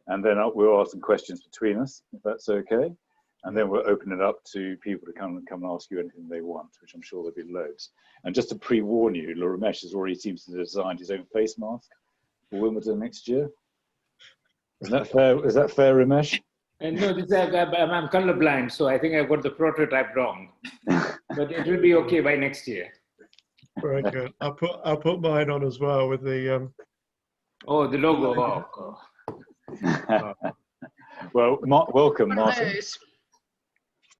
and then we'll ask some questions between us, if that's okay. And then we'll open it up to people to come and ask you anything they want, which I'm sure there'll be loads. And just to pre-warn you, Ramesh has already seems to have designed his own face mask for Wimbledon next year. Is that fair? Is that fair, Ramesh? No, I'm colorblind, so I think I got the prototype wrong. But it will be okay by next year. Very good. I'll put mine on as well with the. Oh, the logo. Well, welcome, Martin.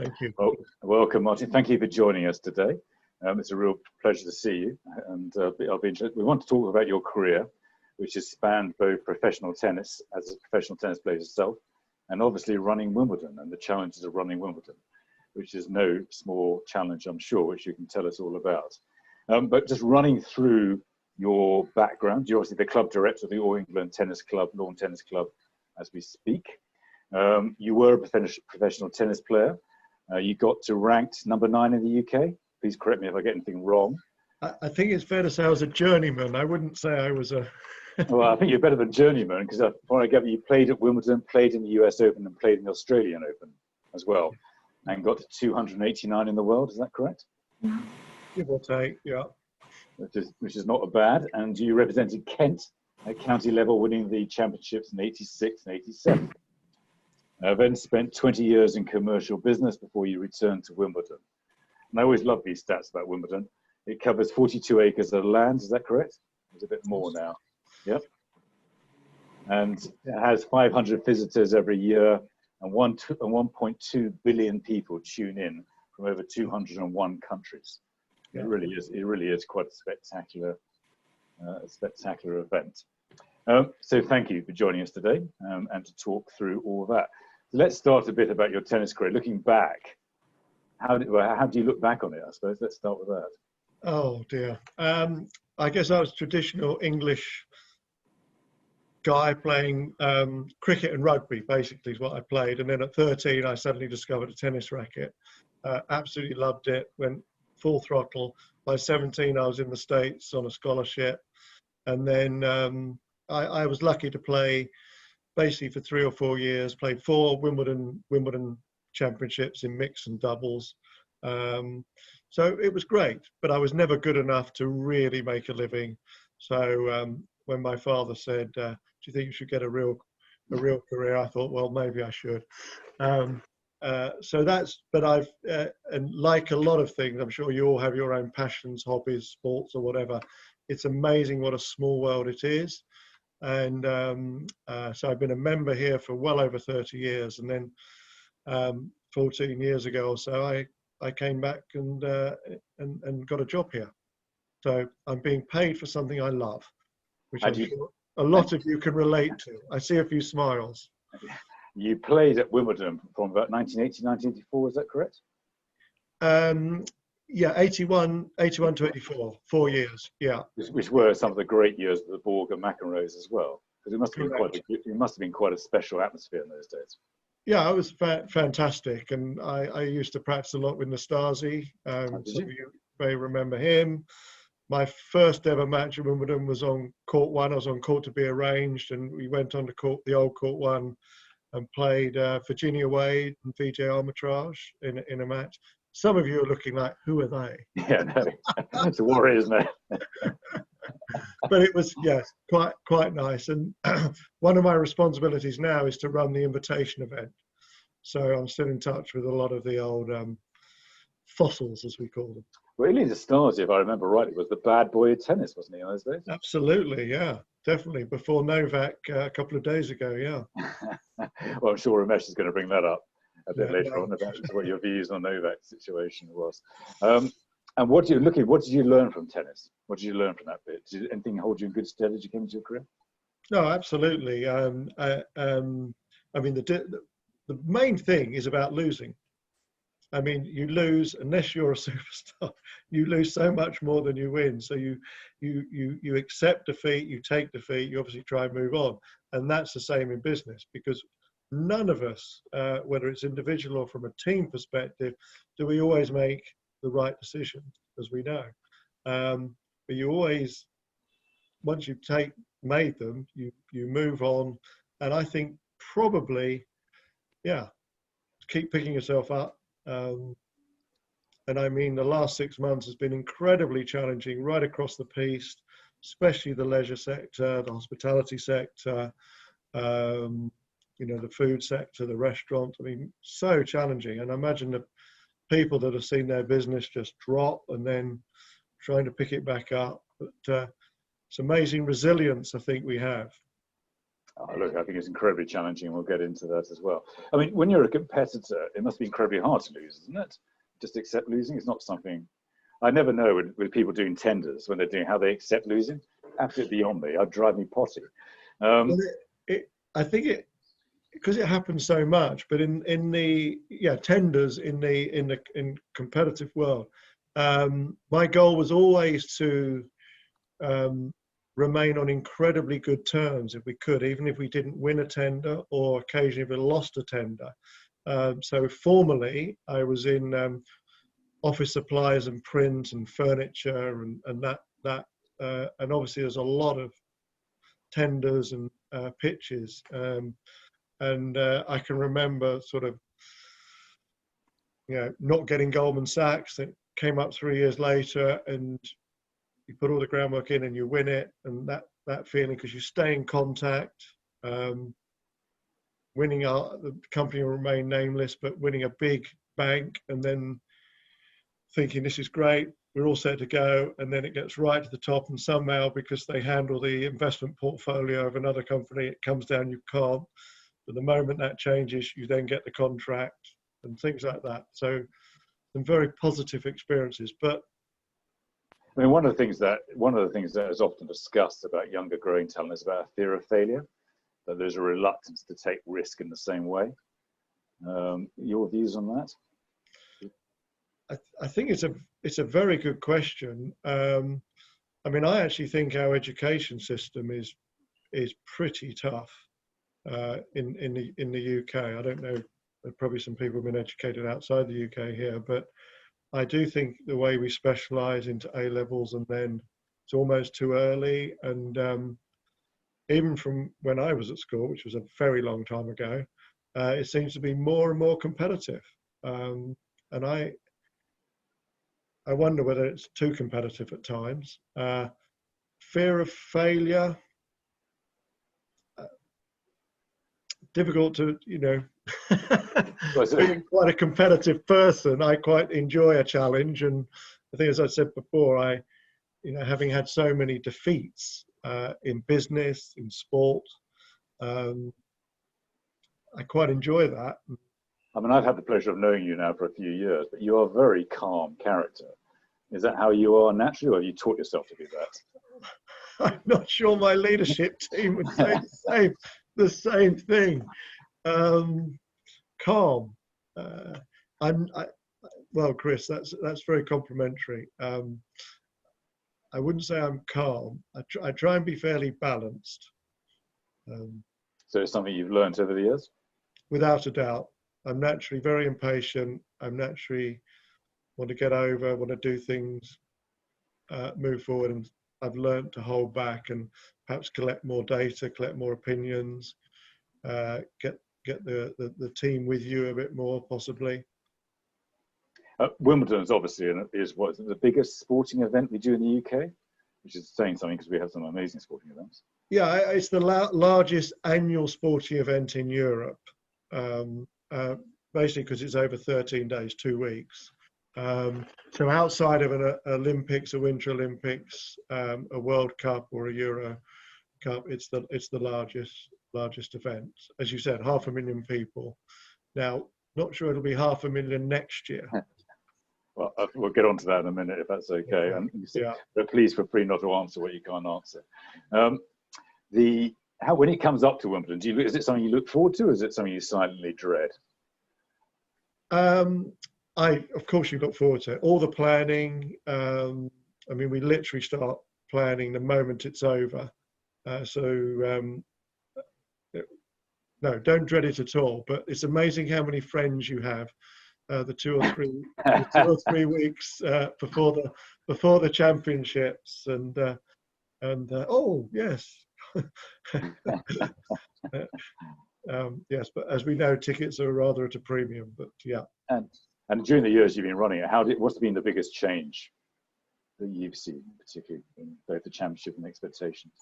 Thank you. Well, welcome, Martin. Thank you for joining us today. It's a real pleasure to see you. And I'll be interested. We want to talk about your career, which has spanned both professional tennis as a professional tennis player yourself, and obviously running Wimbledon and the challenges of running Wimbledon, which is no small challenge, I'm sure, which you can tell us all about. But just running through your background, you're obviously the club director of the All England Tennis Club, Lawn Tennis Club, as we speak. You were a professional tennis player. You got to ranked #9 in the UK. Please correct me if I get anything wrong. I think it's fair to say I was a journeyman. I wouldn't say I was a... Well, I think you're better than journeyman, because before I get you played at Wimbledon, played in the US Open, and played in the Australian Open as well, and got to 289 in the world. Is that correct? Give or take, yeah. Which is not bad. And you represented Kent at county level, winning the championships in '86 and '87. Then spent 20 years in commercial business before you returned to Wimbledon. And I always love these stats about Wimbledon. It covers 42 acres of land, is that correct? It's a bit more now. Yep. And it has 500 visitors every year, and 1.2 billion people tune in from over 201 countries. Yeah. It really is quite a spectacular event. So thank you for joining us today and to talk through all of that. Let's start a bit about your tennis career. Looking back, how do you look back on it, I suppose? Let's start with that. Oh dear. I guess I was traditional English guy playing cricket and rugby, basically is what I played. And then at 13, I suddenly discovered a tennis racket. Absolutely loved it, went full throttle. By 17, I was in the States on a scholarship. And then I was lucky to play basically for 3 or 4 years, played 4 Wimbledon championships in mix and doubles. So it was great, but I was never good enough to really make a living. So when my father said, do you think you should get a real career? I thought, well, maybe I should. So that's, but and like a lot of things, I'm sure you all have your own passions, hobbies, sports or whatever. It's amazing what a small world it is. And so I've been a member here for well over 30 years. And then 14 years ago or so, I came back and got a job here. So I'm being paid for something I love, which I'm sure a lot of you can relate to. I see a few smiles. You played at Wimbledon from about 1980, 1984, is that correct? Yeah, 81 to 84, 4 years, yeah. Which were some of the great years of the Borg and McEnroes as well. Because it must have been quite a special atmosphere in those days. Yeah, it was fantastic. And I used to practice a lot with Nastasi. Some of you may remember him. My first ever match at Wimbledon was on court 1. I was on court to be arranged, and we went on to court, the old court 1, and played Virginia Wade and Vijay Armitage in a match. Some of you are looking like, who are they? Yeah, no, it's a worry, isn't it? But it was, yes, quite nice. And one of my responsibilities now is to run the invitation event. So I'm still in touch with a lot of the old fossils, as we call them. Well, elitist Nastasi, if I remember rightly, was the bad boy of tennis, wasn't he, in those days? Absolutely, yeah, definitely. Before Novak a couple of days ago, yeah. Well, I'm sure Ramesh is going to bring that up a bit later on about what your views on Novak's situation was. And what did you learn from tennis? What did you learn from that bit? Did anything hold you in good stead as you came into your career? No, absolutely. I mean, the main thing is about losing. I mean, you lose, unless you're a superstar, you lose so much more than you win. So you accept defeat, you take defeat, you obviously try and move on. And that's the same in business, because none of us, whether it's individual or from a team perspective, do we always make the right decision, as we know. But you always, once you've made them, you move on. And I think probably, yeah, keep picking yourself up. And I mean, the last 6 months has been incredibly challenging right across the piece, especially the leisure sector, the hospitality sector, you know, the food sector, the restaurant. I mean, so challenging. And I imagine the people that have seen their business just drop and then trying to pick it back up. But it's amazing resilience I think we have. Oh, look, I think it's incredibly challenging. We'll get into that as well. I mean, when you're a competitor, it must be incredibly hard to lose, isn't it? Just accept losing. It's not something I never know with people doing tenders when they're doing how they accept losing. Absolutely beyond me. I'd drive me potty. Well, I think it, because it happens so much, but in the tenders in competitive world, my goal was always to remain on incredibly good terms if we could, even if we didn't win a tender or occasionally if we lost a tender. So formally, I was in office supplies and print and furniture and that and obviously there's a lot of tenders and pitches. And I can remember sort of, you know, not getting Goldman Sachs. That came up 3 years later, and you put all the groundwork in and you win it, and that feeling, because you stay in contact. Winning the company will remain nameless, but winning a big bank and then thinking this is great, we're all set to go, and then it gets right to the top, and somehow because they handle the investment portfolio of another company, it comes down, you can't. But the moment that changes, you then get the contract and things like that. So some very positive experiences. But I mean, one of the things that is often discussed about younger growing talent is about a fear of failure, that there's a reluctance to take risk in the same way. Your views on that? I think it's a very good question. I mean, I actually think our education system is pretty tough in the UK. I don't know. There are probably some people who've been educated outside the UK here, but I do think the way we specialise into A levels and then it's almost too early. And even from when I was at school, which was a very long time ago, it seems to be more and more competitive. And I wonder whether it's too competitive at times. Fear of failure, difficult to, you know, being quite a competitive person, I quite enjoy a challenge. And I think, as I said before, you know, having had so many defeats in business, in sport, I quite enjoy that. I mean, I've had the pleasure of knowing you now for a few years, but you are a very calm character. Is that how you are naturally, or have you taught yourself to be that? I'm not sure my leadership team would say the same thing. Calm. Well, Chris, that's very complimentary. I wouldn't say I'm calm. I try and be fairly balanced. So it's something you've learned over the years? Without a doubt. I'm naturally very impatient. I'm naturally want to get over, want to do things, move forward, and I've learned to hold back and perhaps collect more data, collect more opinions, get the team with you a bit more, possibly. Wimbledon is obviously is the biggest sporting event we do in the UK, which is saying something because we have some amazing sporting events. Yeah, it's the largest annual sporting event in Europe, basically because it's over 13 days, 2 weeks. So outside of an Olympics, a Winter Olympics, a World Cup or a Euro Cup, it's the largest event. As you said, 500,000 people. Now, not sure it'll be 500,000 next year. Well, we'll get on to that in a minute, if that's okay. Yeah. But please feel free not to answer what you can't answer. When it comes up to Wimbledon, is it something you look forward to, or is it something you silently dread? Of course, you look forward to it. All the planning. I mean, we literally start planning the moment it's over. No, don't dread it at all. But it's amazing how many friends you have. The 2 or 3 weeks before the championships, and oh yes, Yes, but as we know, tickets are rather at a premium. But yeah. And during the years you've been running it, what's been the biggest change that you've seen, particularly in both the championship and expectations?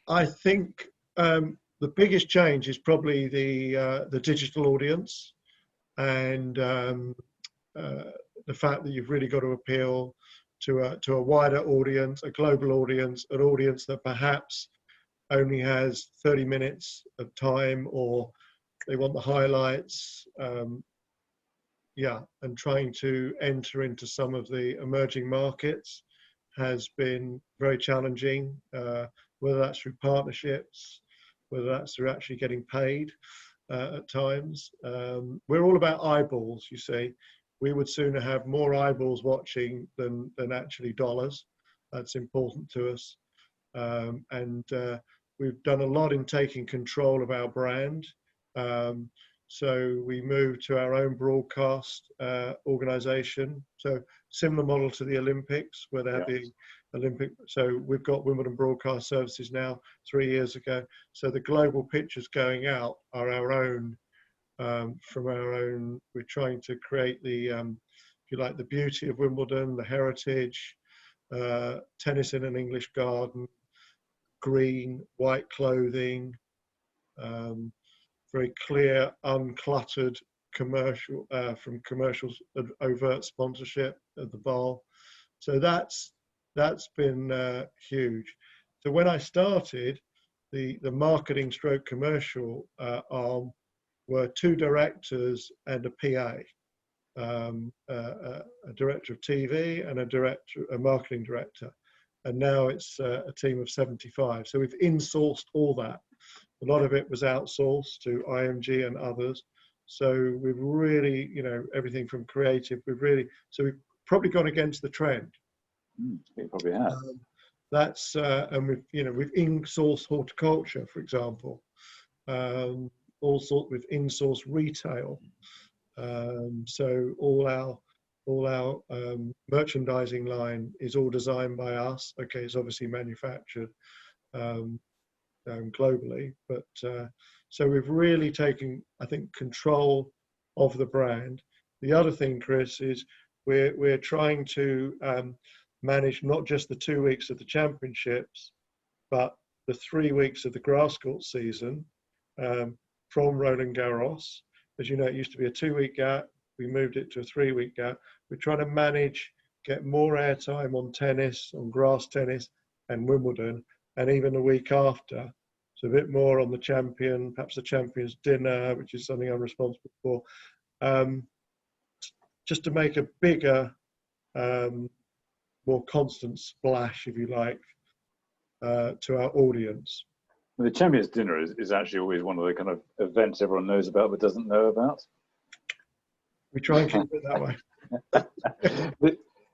I think the biggest change is probably the digital audience, and the fact that you've really got to appeal to a wider audience, a global audience, an audience that perhaps only has 30 minutes of time, or they want the highlights. And trying to enter into some of the emerging markets has been very challenging, whether that's through partnerships, whether that's through actually getting paid at times. We're all about eyeballs, you see. We would sooner have more eyeballs watching than actually dollars. That's important to us. We've done a lot in taking control of our brand. So we moved to our own broadcast organization. So similar model to the Olympics, where they have the Olympic. So we've got Wimbledon Broadcast Services now, 3 years ago. So the global pictures going out are our own, from our own. We're trying to create the, if you like, the beauty of Wimbledon, the heritage, tennis in an English garden, green, white clothing, very clear, uncluttered commercial, from commercials, overt sponsorship at the bowl. So that's been huge. So when I started, the marketing stroke commercial arm were 2 directors and a PA, a director of TV and a marketing director. And now it's a team of 75. So we've insourced all that. A lot of it was outsourced to IMG and others. So we've really, everything from creative, we've probably gone against the trend. It probably has. And we've insourced horticulture, for example. We've insourced retail. So all our merchandising line is all designed by us. Okay, it's obviously manufactured globally, but so we've really taken, I think, control of the brand. The other thing, Chris, is we're trying to manage not just the 2 weeks of the championships, but the 3 weeks of the grass court season from Roland Garros. As you know, it used to be a 2-week gap. We moved it to a 3-week gap. We're trying to manage, get more airtime on tennis, on grass tennis and Wimbledon, and even a week after. So a bit more on the champion, perhaps the champion's dinner, which is something I'm responsible for, just to make a bigger, more constant splash, if you like, to our audience. The Champions Dinner is actually always one of the kind of events everyone knows about but doesn't know about. We try and keep it that way.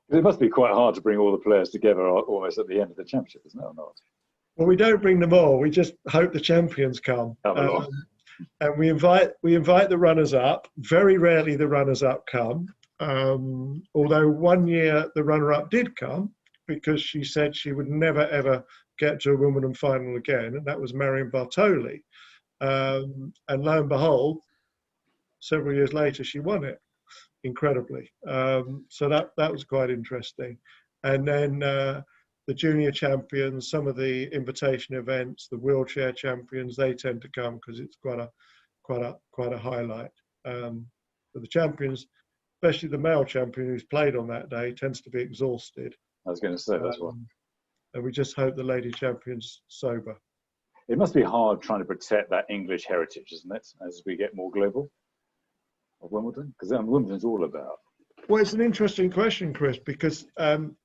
It must be quite hard to bring all the players together almost at the end of the championship, isn't it, or not? Well, we don't bring them all. We just hope the champions come. And we invite the runners-up. Very rarely the runners-up come. Although one year the runner-up did come, because she said she would never, ever get to a Wimbledon final again, and that was Marion Bartoli. And lo and behold, several years later, she won it, incredibly. So that was quite interesting. And then the junior champions, some of the invitation events, the wheelchair champions, they tend to come because it's quite a highlight. But the champions, especially the male champion who's played on that day, tends to be exhausted. I was going to say that's one. And we just hope the lady champion's sober. It must be hard trying to protect that English heritage, isn't it, as we get more global of Wimbledon? Because Wimbledon's all about. Well, it's an interesting question, Chris, because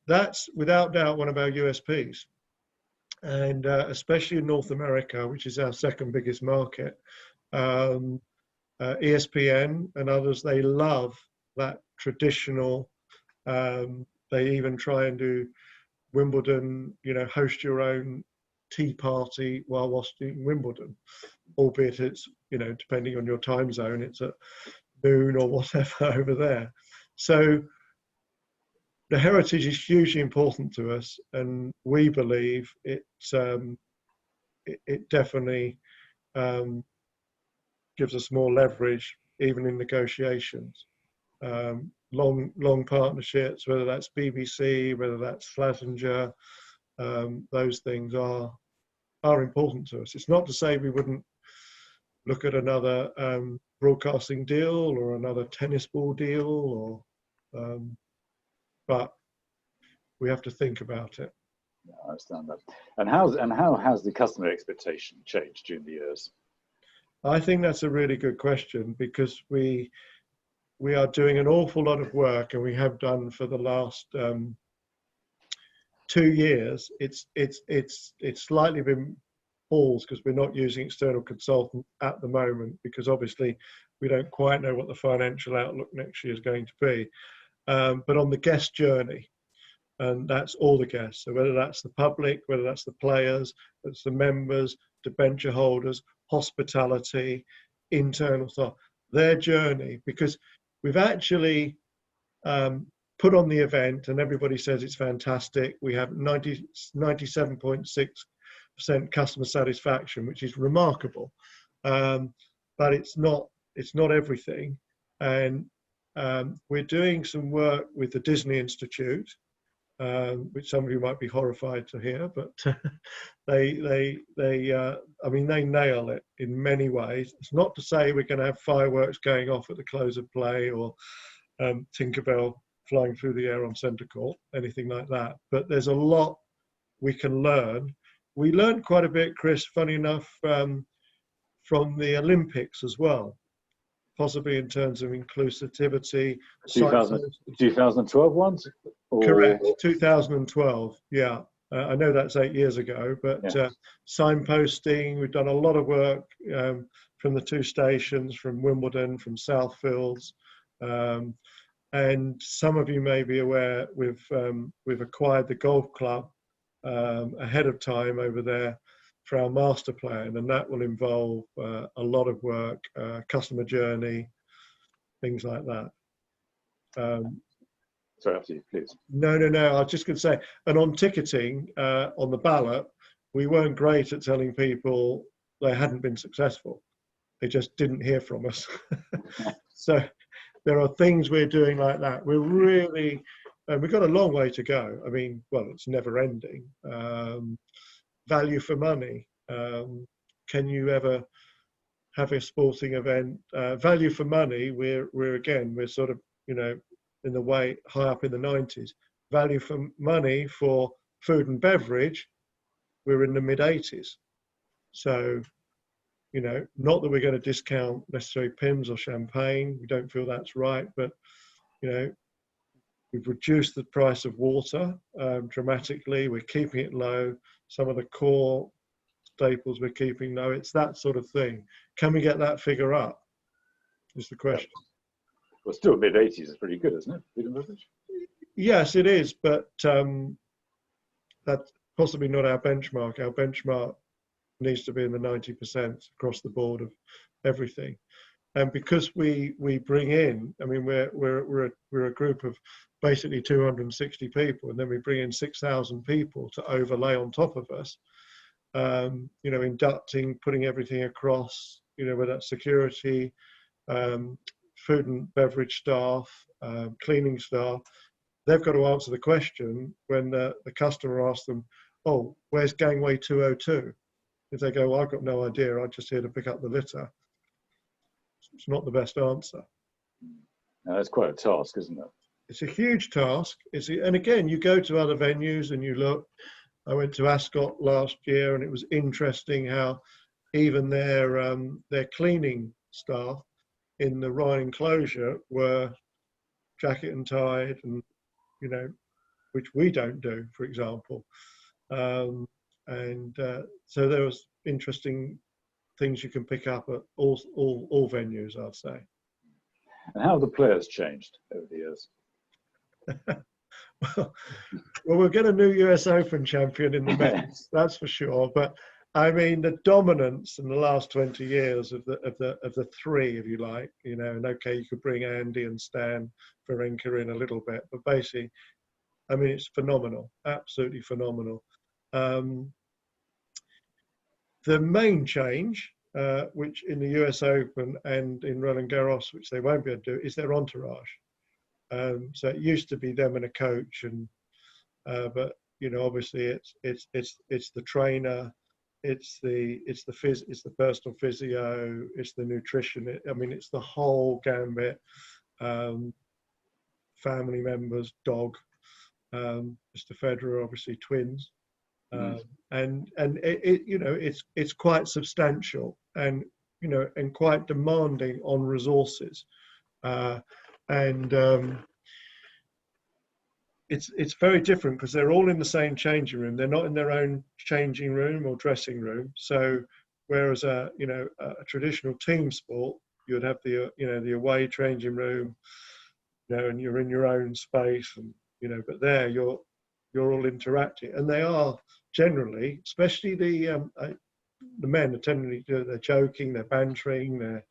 that's without doubt one of our USPs. And especially in North America, which is our second biggest market, ESPN and others, they love that traditional. They even try and do Wimbledon, host your own tea party while watching Wimbledon, albeit it's, depending on your time zone, it's at noon or whatever over there. So the heritage is hugely important to us, and we believe it definitely gives us more leverage, even in negotiations. Long partnerships, whether that's BBC, whether that's Flasinger, those things are important to us. It's not to say we wouldn't look at another broadcasting deal or another tennis ball deal, or but we have to think about it. Yeah, I understand that. And how has the customer expectation changed during the years? I think that's a really good question, because we are doing an awful lot of work, and we have done for the last 2 years. It's slightly been paused because we're not using external consultant at the moment, because obviously we don't quite know what the financial outlook next year is going to be. But on the guest journey, and that's all the guests. So whether that's the public, whether that's the players, that's the members, debenture holders, hospitality, internal staff, their journey, because we've actually put on the event and everybody says it's fantastic. We have 97.6% customer satisfaction, which is remarkable. But it's not everything. And we're doing some work with the Disney Institute, which some of you might be horrified to hear, but they nail it in many ways. It's not to say we're going to have fireworks going off at the close of play, or Tinkerbell flying through the air on centre court, anything like that. But there's a lot we can learn. We learned quite a bit, Chris, funny enough, from the Olympics as well, possibly in terms of inclusivity. 2012 ones? Or... Correct, 2012, yeah. I know that's 8 years ago, but yeah. Signposting, we've done a lot of work from the 2 stations, from Wimbledon, from Southfields. And some of you may be aware, we've acquired the golf club ahead of time over there for our master plan, and that will involve a lot of work, customer journey, things like that. Sorry, after you, please. No. I was just going to say, and on ticketing, on the ballot, we weren't great at telling people they hadn't been successful. They just didn't hear from us. So there are things we're doing like that. We're really, we've got a long way to go. I mean, well, it's never ending. Value for money. Can you ever have a sporting event? Value for money, we're sort of, in the way high up in the 90s. Value for money for food and beverage, we're in the mid 80s. So, not that we're going to discount necessarily Pimm's or champagne. We don't feel that's right, but, we've reduced the price of water dramatically. We're keeping it low. Some of the core staples we're keeping low. It's that sort of thing. Can we get that figure up? Is the question. Well, still mid 80s is pretty good, isn't it? Food and beverage? Yes, it is, but that's possibly not our benchmark. Our benchmark needs to be in the 90% across the board of everything. And because we bring in, I mean, we're a group of basically 260 people, and then we bring in 6,000 people to overlay on top of us. Inducting, putting everything across, whether that's security, food and beverage staff, cleaning staff. They've got to answer the question when the customer asks them, "Oh, where's gangway 202?" If they go, "Well, I've got no idea, I'm just here to pick up the litter," it's not the best answer. No, that's quite a task, isn't it? It's a huge task. And again, you go to other venues and you look. I went to Ascot last year, and it was interesting how even their cleaning staff in the Rhine enclosure were jacket and tied, and which we don't do, for example. So there was interesting things you can pick up at all venues, I'd say. And how have the players changed over the years? Well, we'll get a new US Open champion in the men's, that's for sure. But I mean, the dominance in the last 20 years of the three, if you like, and okay, you could bring Andy and Stan Wawrinka in a little bit, but basically, I mean, it's phenomenal, absolutely phenomenal. The main change which in the US Open and in Roland Garros, which they won't be able to do, is their entourage. So it used to be them and a coach, and but obviously it's the trainer, it's the personal physio, it's the nutrition. I mean, it's the whole gambit. Family members, dog, Mr. Federer, obviously twins, and it's quite substantial and and quite demanding on resources, and it's very different because they're all in the same changing room. They're not in their own changing room or dressing room. So whereas a traditional team sport, you would have the away changing room, and you're in your own space, and but there you're all interacting, and they are generally, especially the men, they're joking, they're bantering, they're,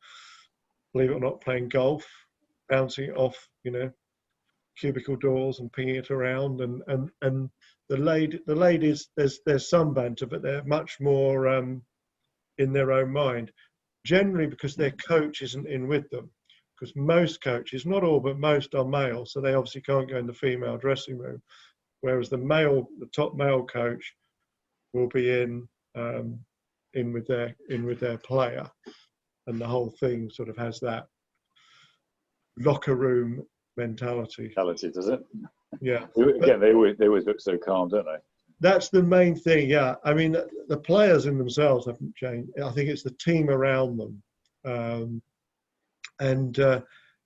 believe it or not, playing golf, bouncing it off cubicle doors and pinging it around, and the ladies, there's some banter, but they're much more in their own mind, generally because their coach isn't in with them. Because most coaches, not all, but most are male, so they obviously can't go in the female dressing room. Whereas the top male coach will be in with their player, and the whole thing sort of has that locker room mentality. Does it? Yeah. Again, they always look so calm, don't they? That's the main thing. Yeah. I mean, the players in themselves haven't changed. I think it's the team around them. And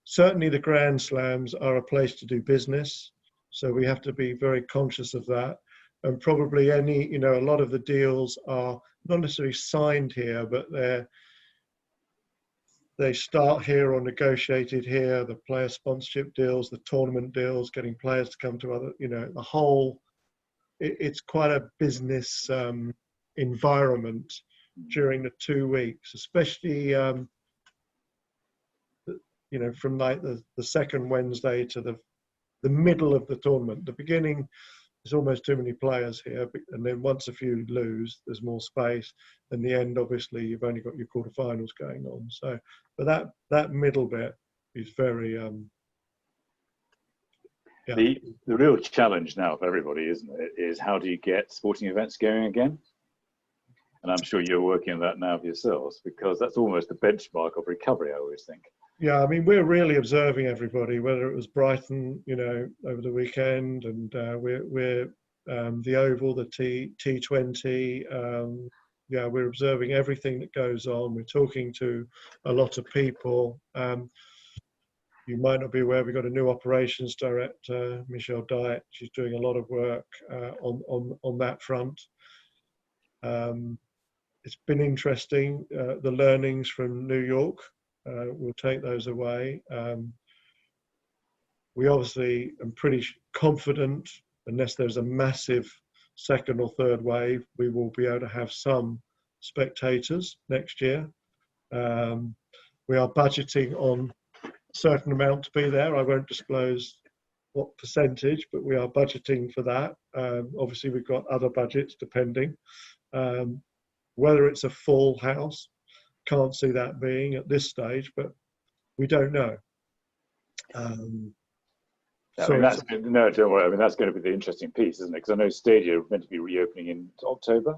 certainly the Grand Slams are a place to do business. So we have to be very conscious of that. And probably a lot of the deals are not necessarily signed here, but they start here or negotiated here, the player sponsorship deals, the tournament deals, getting players to come to other, the whole, it's quite a business environment during the 2 weeks, especially from like the second Wednesday to the middle of the tournament. The beginning, there's almost too many players here, and then once a few lose, there's more space. And the end, obviously, you've only got your quarterfinals going on. So, but that middle bit is very The real challenge now for everybody, isn't it, is how do you get sporting events going again? And I'm sure you're working on that now for yourselves, because that's almost the benchmark of recovery, I always think. Yeah, I mean, we're really observing everybody, whether it was Brighton, over the weekend, and we're the Oval, the T20. We're observing everything that goes on. We're talking to a lot of people. You might not be aware, we've got a new operations director, Michelle Diet. She's doing a lot of work on that front. It's been interesting, the learnings from New York. We'll take those away. We obviously am pretty confident, unless there's a massive second or third wave, we will be able to have some spectators next year. We are budgeting on a certain amount to be there. I won't disclose what percentage, but we are budgeting for that. Obviously, we've got other budgets depending. Whether it's a full house, can't see that being at this stage, but we don't know. Don't worry. I mean, that's going to be the interesting piece, isn't it? Because I know Stadia are meant to be reopening in October.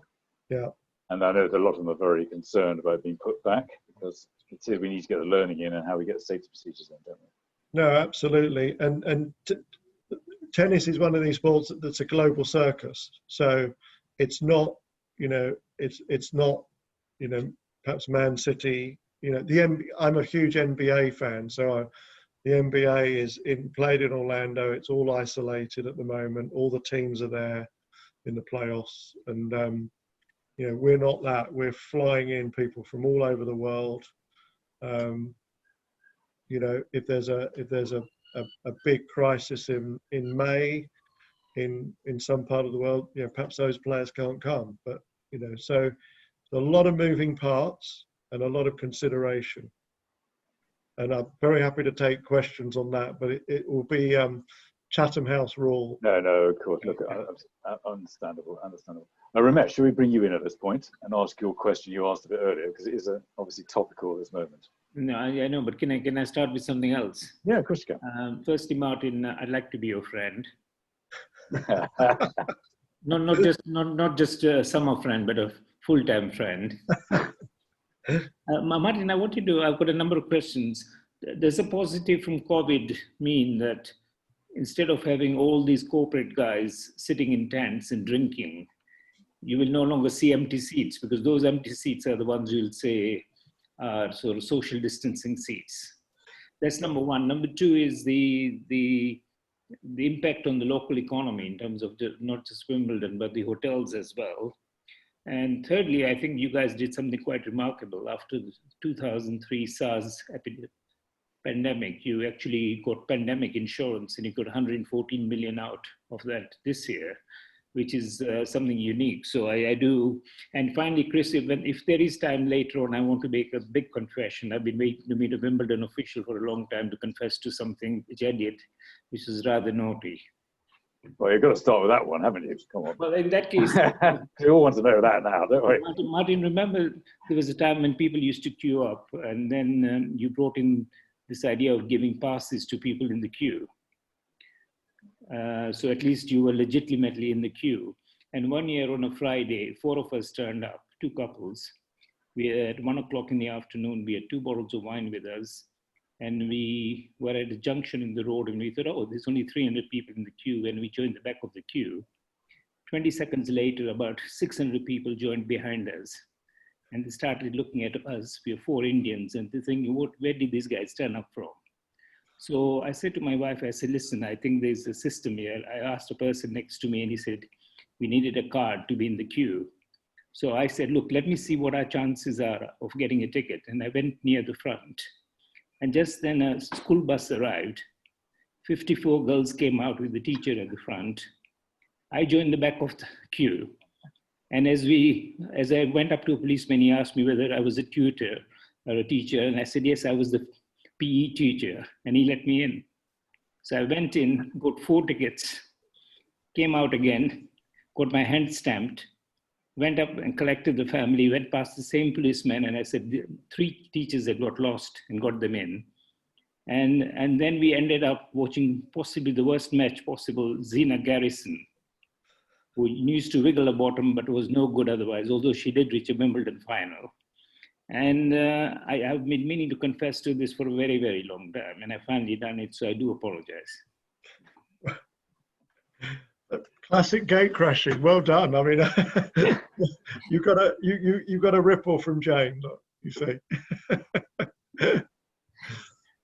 Yeah. And I know that a lot of them are very concerned about being put back, because we need to get the learning in and how we get the safety procedures in, don't we? No, absolutely. And tennis is one of these sports that's a global circus. So it's not, it's not, perhaps Man City, I'm a huge NBA fan, so the NBA is played in Orlando. It's all isolated at the moment. All the teams are there in the playoffs, and we're not that. We're flying in people from all over the world. If there's a big crisis in May in some part of the world, perhaps those players can't come. But so a lot of moving parts and a lot of consideration. And I'm very happy to take questions on that, but it will be Chatham House rule. No, of course. Look, understandable. Ramesh, shall we bring you in at this point and ask your question you asked a bit earlier, because it is obviously topical at this moment. No, I know, but can I start with something else? Yeah, of course you can. Firstly, Martin, I'd like to be your friend. not just a summer friend, but a full-time friend. Martin, I've got a number of questions. Does a positive from COVID mean that instead of having all these corporate guys sitting in tents and drinking, you will no longer see empty seats, because those empty seats are the ones you'll say are sort of social distancing seats? That's number one. Number two is the impact on the local economy in terms of not just Wimbledon, but the hotels as well. And thirdly, I think you guys did something quite remarkable. After the 2003 SARS pandemic, you actually got pandemic insurance, and you got 114 million out of that this year, which is something unique. So I do. And finally, Chris, if there is time later on, I want to make a big confession. I've been waiting to meet a Wimbledon official for a long time to confess to something which I did, which is rather naughty. Well, you've got to start with that one, haven't you? Come on. Well, in that case, we all want to know that now, don't we? Martin, remember there was a time when people used to queue up, and then you brought in this idea of giving passes to people in the queue. So at least you were legitimately in the queue. And one year on a Friday, 4 of us turned up, 2 couples. At 1 o'clock in the afternoon, we had 2 bottles of wine with us. And we were at a junction in the road, and we thought, oh, there's only 300 people in the queue. And we joined the back of the queue. 20 seconds later, about 600 people joined behind us. And they started looking at us. We are 4 Indians, and they're thinking, where did these guys turn up from? So I said to my wife, I said, listen, I think there's a system here. I asked a person next to me, and he said, we needed a card to be in the queue. So I said, look, let me see what our chances are of getting a ticket. And I went near the front. And just then a school bus arrived. 54 girls came out with the teacher at the front. I joined the back of the queue. And as I went up to a policeman, he asked me whether I was a tutor or a teacher. And I said, yes, I was the PE teacher, and he let me in. So I went in, got 4 tickets, came out again, got my hand stamped, went up and collected the family, went past the same policeman, and I said, 3 teachers had got lost, and got them in. And then we ended up watching possibly the worst match possible, Zina Garrison, who used to wiggle a bottom, but was no good otherwise, although she did reach a Wimbledon final. And I have been meaning to confess to this for a very, very long time, and I finally done it, so I do apologize. Classic gate crashing. Well done. I mean, you got a ripple from Jane, look, you see.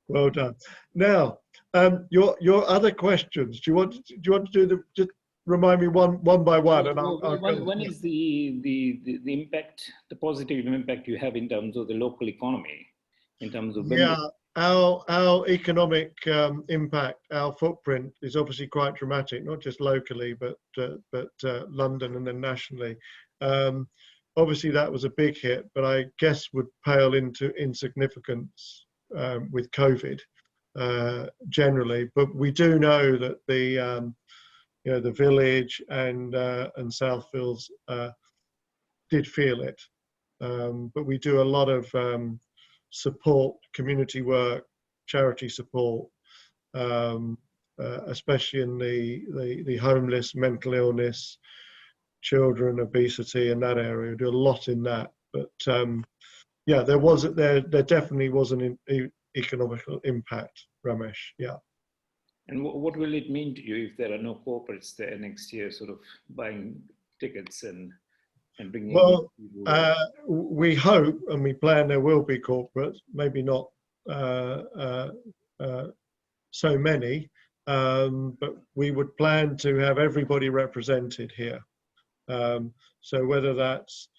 Well done. Now, your other questions. Do you want to do the? Just remind me one by one, and I'll one is the impact, the positive impact you have in terms of the local economy, in terms of our economic impact, our footprint is obviously quite dramatic, not just locally, but London and then nationally. Obviously, that was a big hit, but I guess would pale into insignificance with COVID generally. But we do know that the village and Southfields did feel it, but we do a lot of support, community work, charity support, especially in the homeless, mental illness, children, obesity, in that area. We do a lot in that. But yeah, there definitely was an economical impact, Ramesh. Yeah. And what will it mean to you if there are no corporates there next year, sort of buying tickets and bringing? Well, we hope and we plan there will be corporates, maybe not so many, but we would plan to have everybody represented here. So whether that's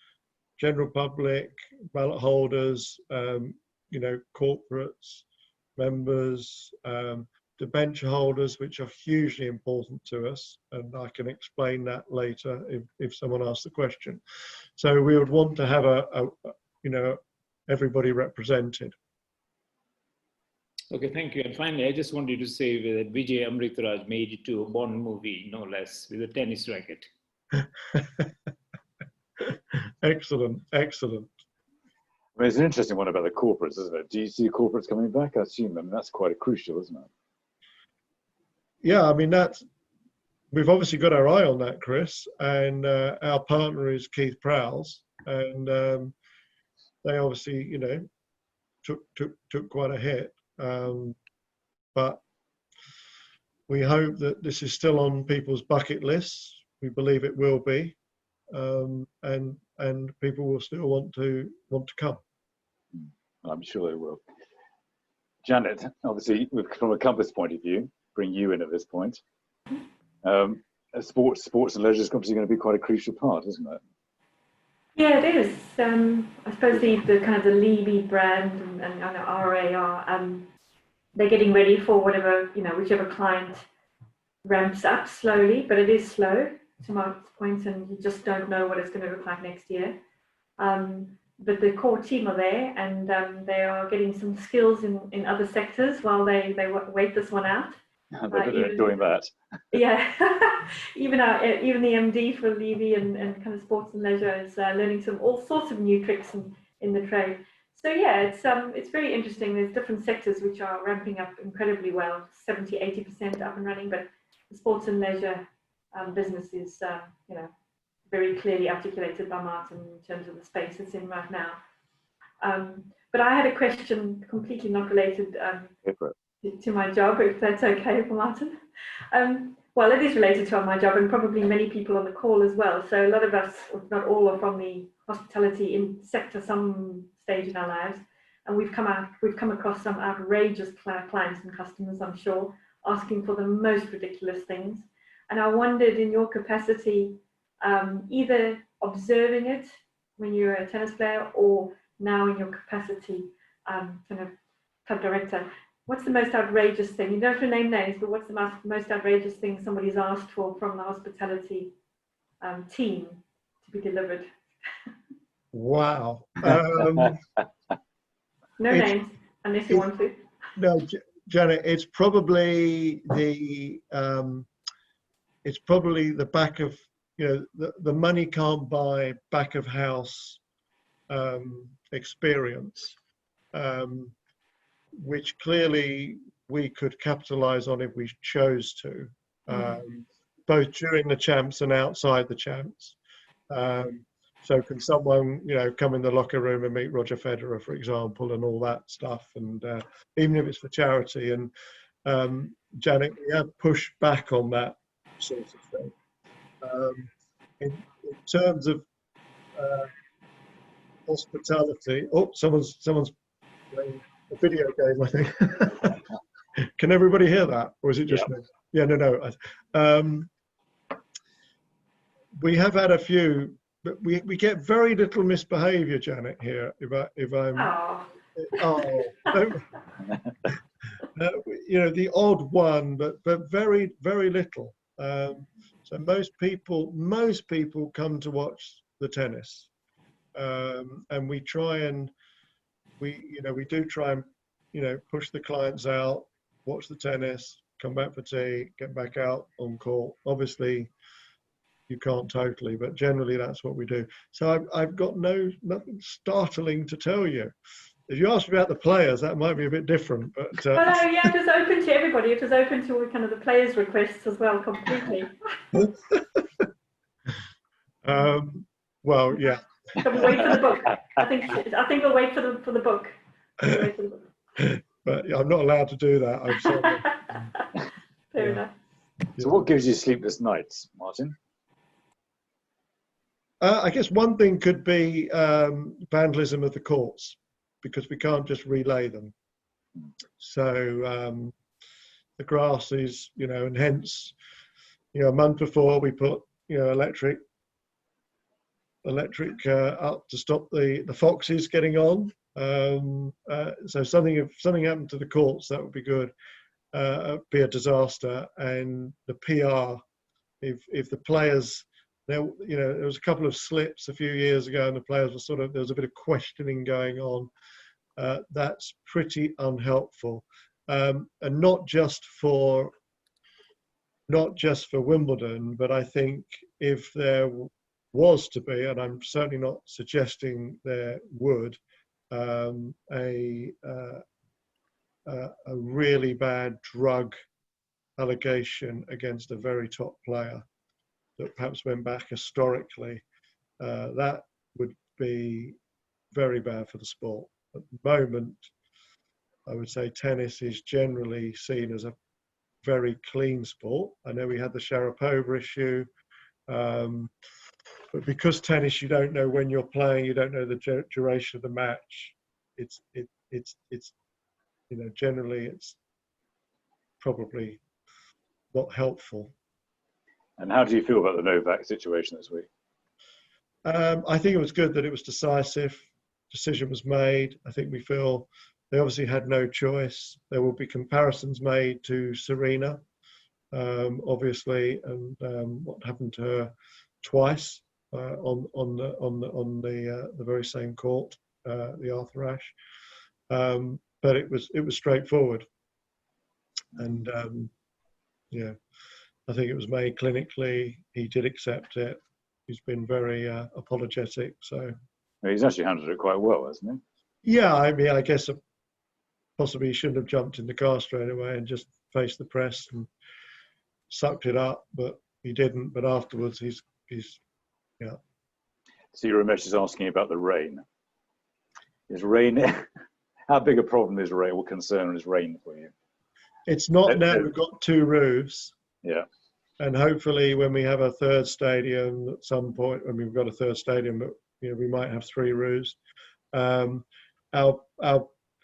general public, ballot holders, corporates, members, debenture holders, which are hugely important to us, and I can explain that later if someone asks the question. So we would want to have everybody represented. Okay, thank you. And finally, I just wanted to say that Vijay Amritraj made it to a Bond movie, no less, with a tennis racket. Excellent, excellent. I mean, it's an interesting one about the corporates, isn't it? Do you see corporates coming back? I assume. I mean, that's quite crucial, isn't it? Yeah, I mean, we've obviously got our eye on that, Chris, and our partner is Keith Prowse, and they obviously, you know, took quite a hit, but we hope that this is still on people's bucket lists. We believe it will be, and people will still want to come. I'm sure they will. Janet, obviously, from a Compass point of view, bring you in at this point. Sports and leisure is obviously going to be quite a crucial part, isn't it? Yeah, it is. I suppose the kind of the Levy brand and RAR, they're getting ready for whatever, you know, whichever client ramps up slowly, but it is slow to Mark's point, and you just don't know what it's going to look like next year. But the core team are there, and they are getting some skills in other sectors while they wait this one out. They're doing that. Yeah, even the MD for Levy and kind of sports and leisure is learning all sorts of new tricks in the trade. So yeah, it's very interesting. There's different sectors which are ramping up incredibly well, 70-80% up and running, but the sports and leisure business is you know, very clearly articulated by Martin in terms of the space it's in right now. But I had a question completely not related to my job, if that's okay for Martin. Well, it is related to my job, and probably many people on the call as well. So a lot of us, if not all, are from the hospitality in sector some stage in our lives, and we've come across some outrageous clients and customers, I'm sure, asking for the most ridiculous things. And I wondered, in your capacity, either observing it when you're a tennis player, or now in your capacity, kind of club director, what's the most outrageous thing? You don't have to name names, but what's the most outrageous thing somebody's asked for from the hospitality team to be delivered? Wow. No names, unless you want to. No, Janet, it's probably the back of, you know, the money can't buy back of house experience, which clearly we could capitalize on if we chose to, both during the champs and outside the champs. So can someone, you know, come in the locker room and meet Roger Federer, for example, and all that stuff, and even if it's for charity. And Janet, we have pushed back on that sort of thing. In terms of hospitality, someone's playing a video game, I think. Can everybody hear that, or is it just me? Yeah, no. We have had a few, but we get very little misbehaviour, Janet, here. You know, the odd one, but very, very little. So most people come to watch the tennis, and we do try and, you know, push the clients out, watch the tennis, come back for tea, get back out on court. Obviously, you can't totally, but generally that's what we do. So I've got nothing startling to tell you. If you ask me about the players, that might be a bit different. But well, no, yeah, it was open to everybody. It was open to kind of the players' requests as well, completely. Well, yeah. So we wait for the book. I think we'll wait for the book. But I'm not allowed to do that. I'm sorry. Fair enough. So what gives you sleepless nights, Martin? I guess one thing could be vandalism of the courts, because we can't just relay them. So the grass is, you know, and hence, you know, a month before we put, you know, electric up to stop the foxes getting on. So if something happened to the courts, that would be good. Be a disaster. And the PR, if the players, there was a couple of slips a few years ago, and the players were there was a bit of questioning going on. That's pretty unhelpful, and not just for Wimbledon, but I think if there was to be, and I'm certainly not suggesting there would, a really bad drug allegation against a very top player that perhaps went back historically, that would be very bad for the sport. At the moment, I would say tennis is generally seen as a very clean sport. I know we had the Sharapova issue, but because tennis, you don't know when you're playing, you don't know the duration of the match. It's generally it's probably not helpful. And how do you feel about the Novak situation this week? I think it was good that it was decisive. Decision was made. I think we feel they obviously had no choice. There will be comparisons made to Serena, obviously, and what happened to her twice on the very same court, the Arthur Ashe. But it was straightforward, and I think it was made clinically. He did accept it. He's been very apologetic. So He's actually handled it quite well, hasn't he? Yeah, I mean, I guess possibly he shouldn't have jumped in the car straight away and just faced the press and sucked it up, but he didn't. But afterwards, he's yeah. So Ramesh is asking about the rain. Is rain? How big a problem is rain or concern is rain for you? It's not now. We've got 2 roofs. Yeah. And hopefully, when we have a 3rd stadium at some point, I mean, we've got a 3rd stadium, but we might have 3 roofs. So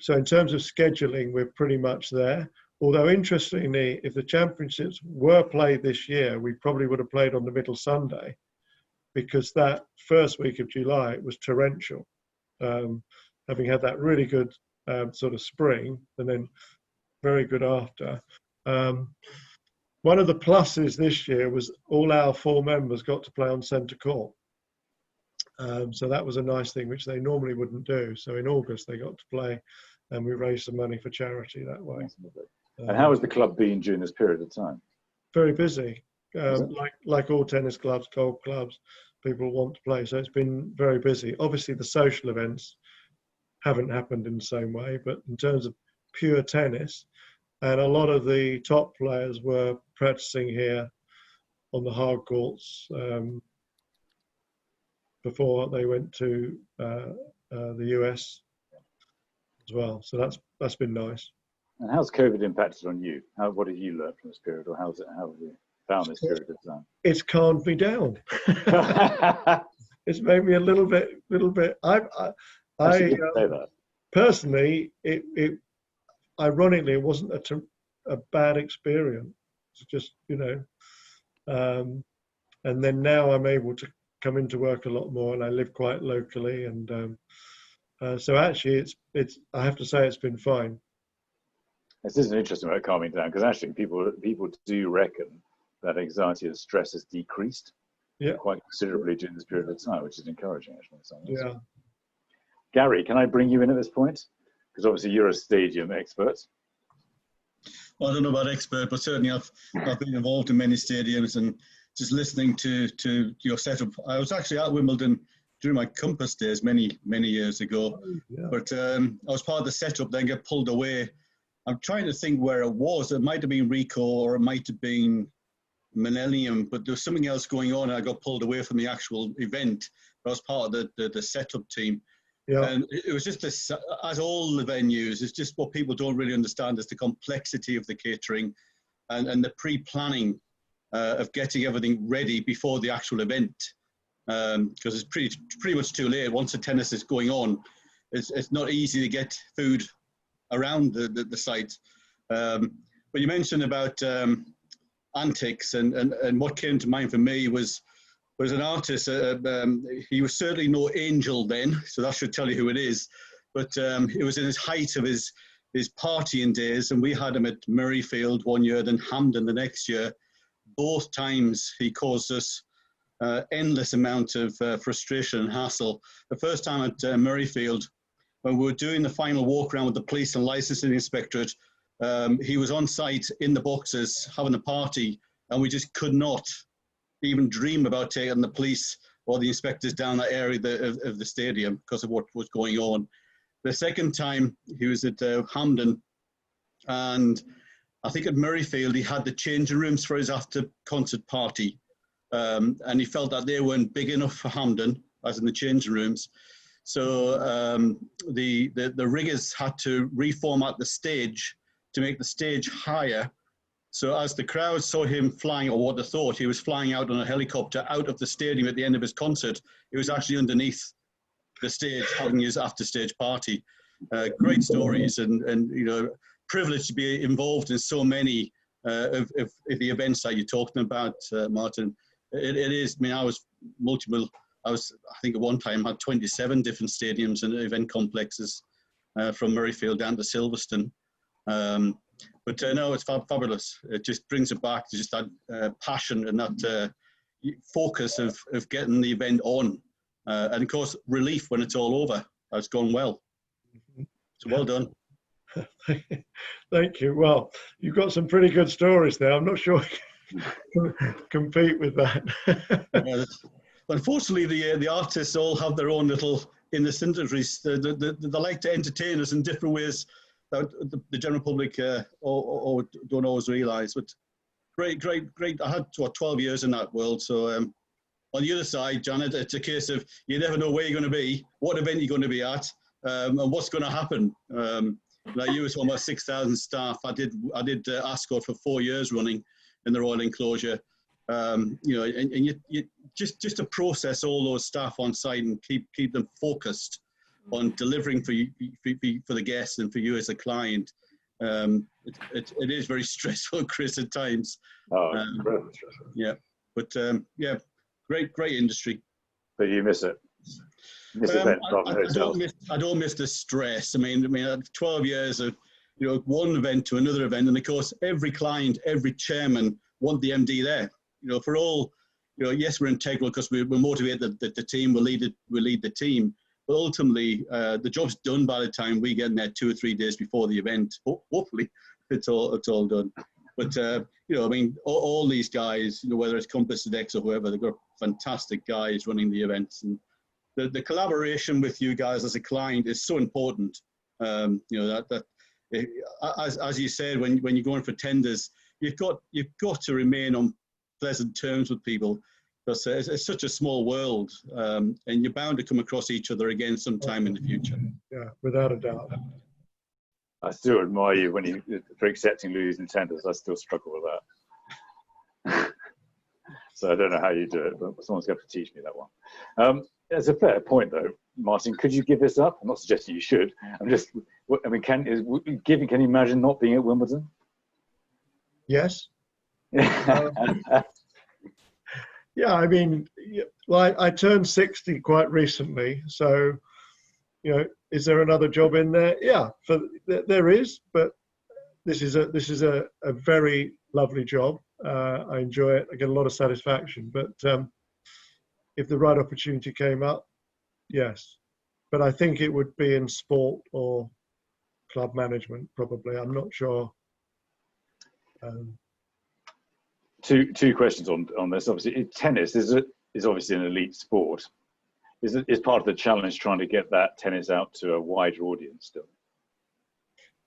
in terms of scheduling, we're pretty much there. Although interestingly, if the championships were played this year, we probably would have played on the middle Sunday, because that first week of July was torrential. Having had that really good sort of spring and then very good after. One of the pluses this year was all our 4 members got to play on centre court. So that was a nice thing, which they normally wouldn't do. So in August, they got to play, and we raised some money for charity that way. And how has the club been during this period of time? Very busy. Like all tennis clubs, golf clubs, people want to play. So it's been very busy. Obviously, the social events haven't happened in the same way, but in terms of pure tennis, and a lot of the top players were practicing here on the hard courts before they went to the US as well. So that's been nice. And how's COVID impacted on you? What have you learned from this period, or how have you found this period of time? It's calmed me down. It's made me a little bit. I say that. Personally, it ironically, it wasn't a bad experience. It's just, and then now I'm able to come into work a lot more, and I live quite locally, and so actually, it's. I have to say, it's been fine. This is interesting about calming down, because actually, people do reckon that anxiety and stress has decreased quite considerably during this period of time, which is encouraging, actually. Yeah. Gary, can I bring you in at this point? Because obviously you're a stadium expert. Well, I don't know about expert, but certainly I've been involved in many stadiums, and just listening to your setup. I was actually at Wimbledon during my Compass days many years ago, but I was part of the setup, then get pulled away. I'm trying to think where it was. It might have been Rico, or it might have been Millennium, but there was something else going on, and I got pulled away from the actual event. But I was part of the setup team. Yeah. And it was just this, as all the venues, it's just what people don't really understand is the complexity of the catering and the pre-planning of getting everything ready before the actual event. Because it's pretty much too late. Once the tennis is going on, it's not easy to get food around the site. But you mentioned about antics, and what came to mind for me was an artist. He was certainly no angel then, so that should tell you who it is. But it was in his height of his partying days, and we had him at Murrayfield one year, then Hampden the next year. Both times he caused us endless amount of frustration and hassle. The first time at Murrayfield, when we were doing the final walk around with the police and licensing inspectorate, he was on site in the boxes having a party, and we just could not even dream about taking the police or the inspectors down that area of the stadium because of what was going on. The second time he was at Hampden, and I think at Murrayfield he had the changing rooms for his after concert party, and he felt that they weren't big enough for Hampden, as in the changing rooms. So the riggers had to reformat the stage to make the stage higher. So as the crowd saw him flying, or what they thought, he was flying out on a helicopter out of the stadium at the end of his concert. It was actually underneath the stage having his after stage party. Great stories, and you know, privileged to be involved in so many of the events that you're talking about, Martin. It is. I mean, I was multiple. I think at one time had 27 different stadiums and event complexes, from Murrayfield down to Silverstone. But no, it's fabulous. It just brings it back to just that passion and that focus of getting the event on. And of course, relief when it's all over. It's gone well. So well done. Thank you. Well, you've got some pretty good stories there. I'm not sure I can compete with that. Unfortunately, the artists all have their own little idiosyncrasies. They like to entertain us in different ways that the general public or don't always realise. But great. I had 12 years in that world. So on the other side, Janet, it's a case of you never know where you're going to be, what event you're going to be at, and what's going to happen. Like you were talking about 6,000 staff. I did Ascot for 4 years running in the Royal Enclosure. You know, and you just to process all those staff on site and keep them focused on delivering for you, for the guests and for you as a client. It is very stressful, Chris, at times. Oh, incredibly stressful. Yeah, but yeah, great industry. But you miss it. I don't miss the stress. I mean, 12 years of, you know, one event to another event, and of course, every client, every chairman want the MD there. You know, for all, you know, yes, we're integral because we're motivated the team, we lead the team, but ultimately, the job's done by the time we get in there 2 or 3 days before the event. Hopefully, it's all done. But you know, I mean, all these guys, you know, whether it's Compass, Dex, or whoever, they've got fantastic guys running the events, and the collaboration with you guys as a client is so important. You know, that as you said, when you're going for tenders, you've got to remain on pleasant terms with people, because it's such a small world, and you're bound to come across each other again sometime in the future. Yeah, without a doubt. I still admire you for accepting losing tenders. I still struggle with that. So I don't know how you do it, but someone's going to teach me that one. It's a fair point, though, Martin. Could you give this up? I'm not suggesting you should. Can you imagine not being at Wimbledon? Yes. Yeah, I mean, well, I turned 60 quite recently, so, you know, is there another job in there? Yeah, there is, but this is a very lovely job. I enjoy it. I get a lot of satisfaction. But if the right opportunity came up, yes. But I think it would be in sport or club management, probably. I'm not sure. Two questions on this. Obviously, tennis is obviously an elite sport. Is part of the challenge trying to get that tennis out to a wider audience still?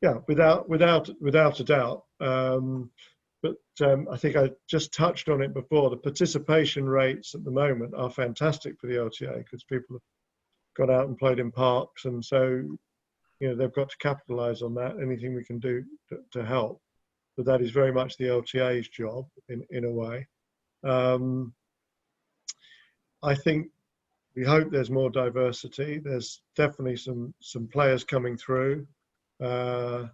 Yeah, without a doubt. But I think I just touched on it before. The participation rates at the moment are fantastic for the LTA because people have gone out and played in parks, and so, you know, they've got to capitalise on that. Anything we can do to help. But that is very much the LTA's job in a way. I think we hope there's more diversity. There's definitely some players coming through, whether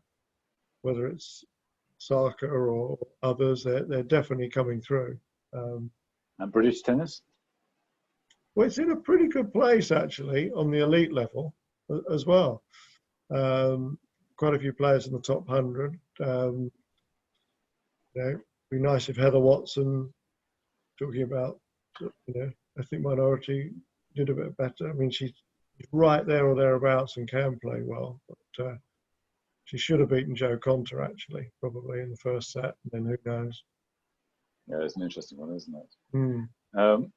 it's Sarka or others. They're definitely coming through. And British tennis? Well, it's in a pretty good place actually on the elite level as well. Quite a few players in the top 100. You know, it'd be nice if Heather Watson, talking about, you know, ethnic minority, did a bit better. I mean, she's right there or thereabouts and can play well, but she should have beaten Jo Conter actually, probably in the first set, and then who knows. Yeah, it's an interesting one, isn't it? Mm.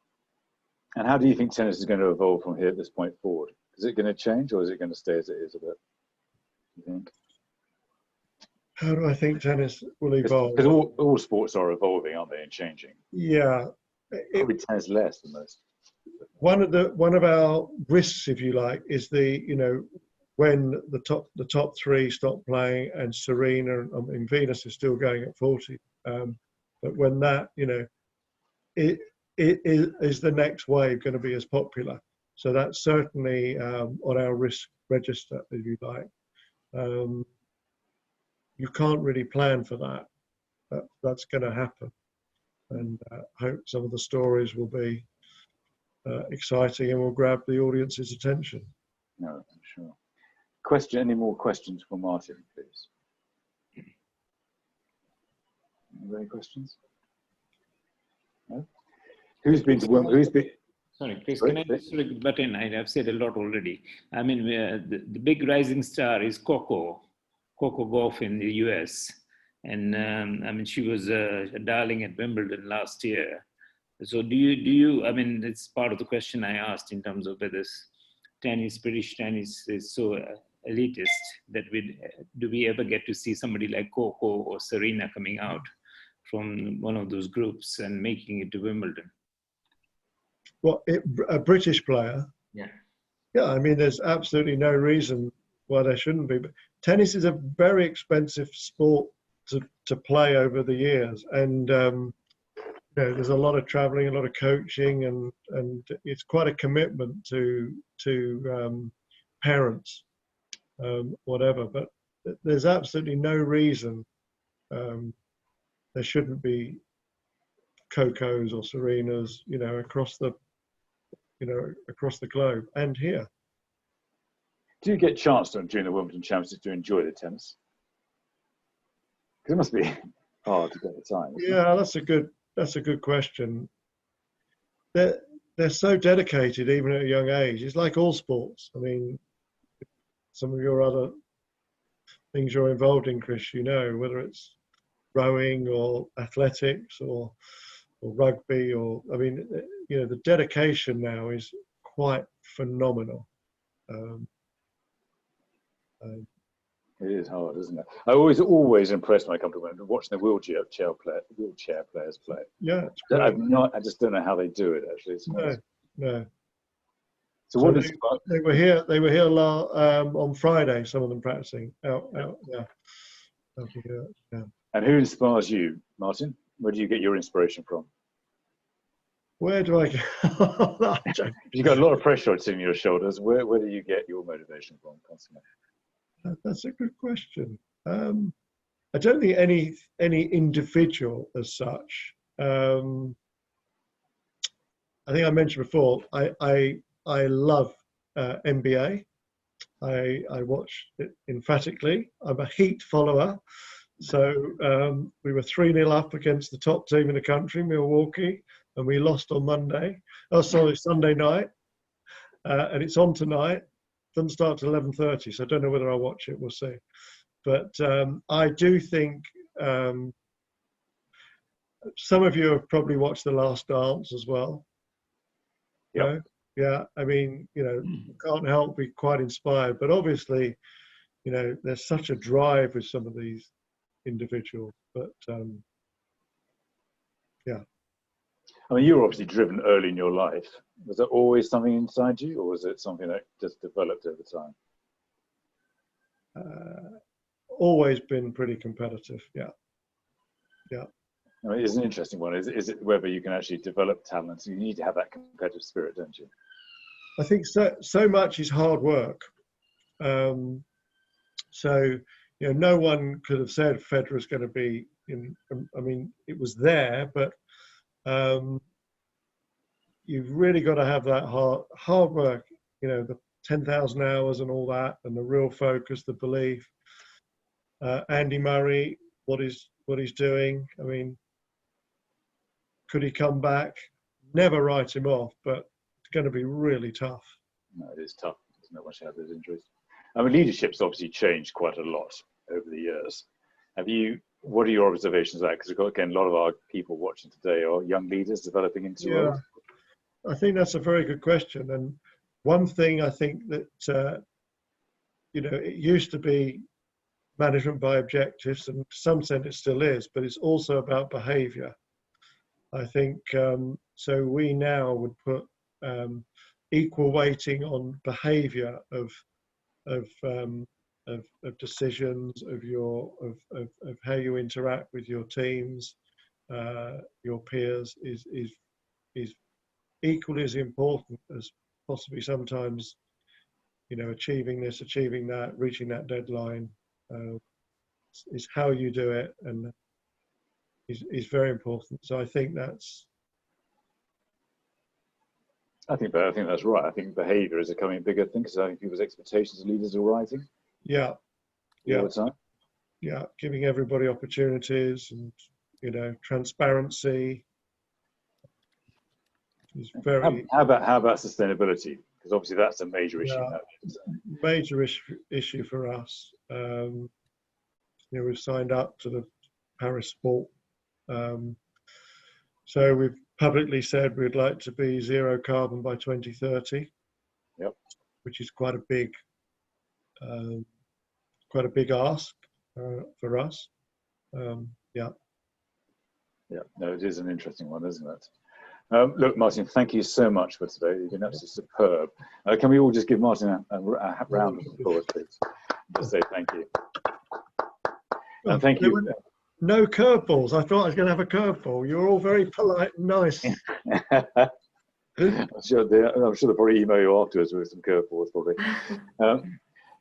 And how do you think tennis is going to evolve from here at this point forward? Is it going to change, or is it going to stay as it is a bit? You think? How do I think tennis will evolve? Because all sports are evolving, aren't they, and changing? Yeah, Probably tennis less than most. one of our risks, if you like, is when the top three stop playing and Serena and Venus is still going at 40. But when that, it is the next wave going to be as popular? So that's certainly on our risk register, if you like. You can't really plan for that. That's going to happen, and I hope some of the stories will be exciting and will grab the audience's attention. No, I'm sure. Any more questions for Martin, please? Any questions? No? Who's been to Wimbledon? Sorry, Chris, can I just sort of butt in? I've said a lot already. I mean, the big rising star is Coco Gauff in the US. And I mean, she was a darling at Wimbledon last year. So do you, I mean, it's part of the question I asked in terms of whether British tennis is so elitist that do we ever get to see somebody like Coco or Serena coming out from one of those groups and making it to Wimbledon? Well, a British player? Yeah. Yeah, I mean, there's absolutely no reason why there shouldn't be. But tennis is a very expensive sport to play over the years. And there's a lot of traveling, a lot of coaching, and it's quite a commitment to parents, whatever. But there's absolutely no reason there shouldn't be Cocos or Serenas, across the globe and here. Do you get a chance during the Wimbledon Championships to enjoy the tennis? Because it must be hard to get the time. Yeah, that's a good question. They're so dedicated even at a young age. It's like all sports. I mean, some of your other things you're involved in, Chris, whether it's rowing or athletics or rugby the dedication now is quite phenomenal. It is hard, isn't it? I always impressed when I come to Wimbledon watching the wheelchair players play. Yeah, it's I great. just don't know how they do it. Actually, No. So So what is? they were here on Friday. Some of them practicing out. Yeah. Yeah. And who inspires you, Martin? Where do you get your inspiration from? Where do I go? You've got a lot of pressure on your shoulders. Where do you get your motivation from constantly? That's a good question. I don't think any individual as such. I think I mentioned before, I love NBA. I watch it emphatically. I'm a Heat follower. So we were 3-0 up against the top team in the country, Milwaukee, and we lost on Sunday night. And it's on tonight. Doesn't start till 11:30, so I don't know whether I'll watch it. We'll see. But I do think some of you have probably watched The Last Dance as well. Yeah. Yeah. I mean, you can't help be quite inspired. But obviously, there's such a drive with some of these individuals. But yeah. I mean, you were obviously driven early in your life. Was there always something inside you, or was it something that just developed over time? Always been pretty competitive. Yeah. I mean, it's an interesting one. Is it whether you can actually develop talent? You need to have that competitive spirit, don't you? I think so much is hard work. So no one could have said Federer's going to be in. I mean, it was there, but you've really got to have that hard work. The 10,000 hours and all that, and the real focus, the belief. Andy Murray, what he's doing. I mean, could he come back? Never write him off, but it's going to be really tough. No, it is tough. There's not much to have those injuries. I mean, leadership's obviously changed quite a lot over the years. What are your observations of that? Because again, a lot of our people watching today are young leaders developing into roles. I think that's a very good question. And one thing I think that, it used to be management by objectives, and to some extent it still is, but it's also about behaviour. I think, so we now would put equal weighting on behaviour of decisions, of how you interact with your teams, your peers is equally as important as possibly sometimes, achieving this, achieving that, reaching that deadline. Is how you do it, and is very important. So I think that's. I think that's right. I think behaviour is becoming a bigger thing because I think people's expectations of leaders are rising. Yeah. All the time. Yeah, giving everybody opportunities and transparency is very. How about sustainability? Because obviously that's a major issue. Major issue for us. We've signed up to the Paris Sport, so we've publicly said we'd like to be zero carbon by 2030. Yep. Which is quite a big ask for us. Yeah. No, it is an interesting one, isn't it? Look, Martin, thank you so much for today. You've been absolutely superb. Can we all just give Martin a round of applause, please? Just say thank you. And thank you. No curveballs. I thought I was going to have a curveball. You're all very polite and nice. I'm sure they'll probably email you afterwards with some curveballs, probably.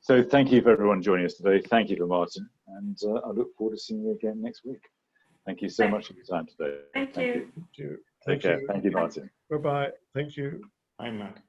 So thank you for everyone joining us today. Thank you for Martin, and I look forward to seeing you again next week. Thank you so much for your time today. Thank you. Thank you. Take care. Thank you, Martin. Bye-bye. Thank you. Bye, Matt.